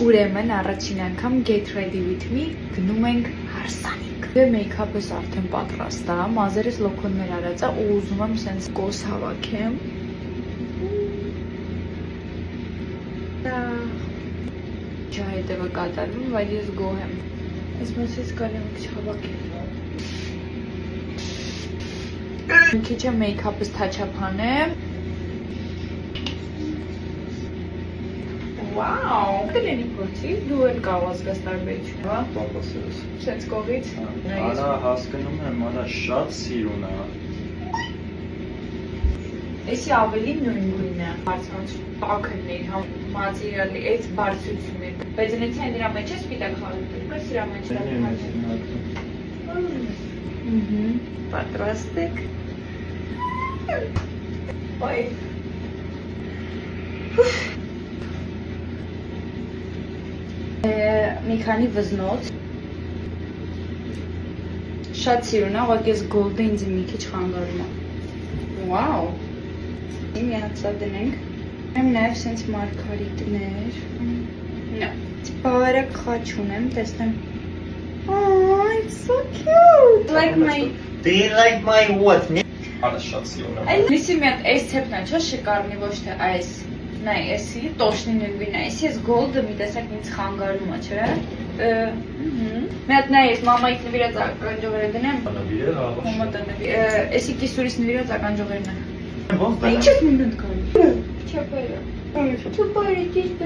Ուրեմն առաջին անգամ get ready with me գնում ենք հարսանիք։ Դե մեյքափս արդեն պատրաստ է, մազերս լոքոններ արած է ու ուզում եմ սենց կոս հավաքեմ։ Ջա հետևը կատարվում, բայց ես գոհ եմ։ Այս մասից կարելի է քիչ հավաքեմ։ Մի քիչ է մեյքափս թաչափ անեմ։ Վաու, դելենի փորձի, դու էլ կարող ես գաս տարբերություն, հա։ Պապասես։ Շենց կողից։ Արա հասկանում եմ, արա շատ սիրուն է։ Էսի ավելի նույն գույնն է, բարձրանց տաքն է, մազի իրալի այս բարձրությունն է։ Բայց նեցի այն դրա մեջ է սպիտակ խալուտ, կս իրա մեջ տաքն։ Պատրաստ եք։ Ոյ։ Մի քանի վզնոց։ Շատ սիրուն է, ուղղակի ես գոլդը ինձ մի քիչ խանգարում է։ Վաու։ Մի հատ սա դնենք։ Եմ նաև սենց մարգարիտներ։ No. Բարակ խաչ ունեմ, տեսնեմ։ Oh, it's so cute. Like my... Do you like my what? Արա շատ սիրուն է։ Լիսի մի հատ այս թեփն է, չէ՞ շիկարնի, ոչ թե այս։ Նայ, էսի տոշնին նվին է, էսի ես գոլդը մի տեսակ ինձ խանգարում է, չէ՞։ Մի հատ նայ, ես մամայիդ նվիրած ականջողերը դնեմ։ Նվիրել, ահա։ Մամատը նվիրել, էսի կիսուրիս նվիրած ականջողերն է։ Ոնց դա։ Ինչ ես մինդ կարում։ Չապերը։ Չապերը, ճիշտ,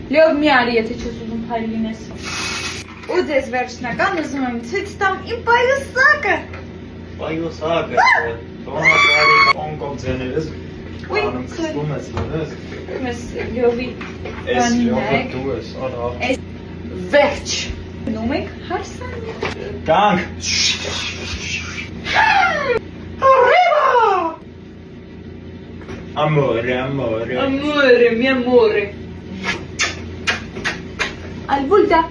Լավ մի արի, եթե չես ուզում փայլ լինես։ Ու ձեզ վերջնական ուզում եմ ցույց տամ իմ պայուսակը։ Պայուսակը։ Տոնակարի կոնկոկ ձեներս։ Ուй, Անում կսվում ես, լնես։ Մեզ լյովի Էս բանի լյովը նայք։ դու ես, արա։ Վերջ։ Գնում ենք հարսանիք։ Գանք։ Amore, amore. Amore, mio amore. Al bulda.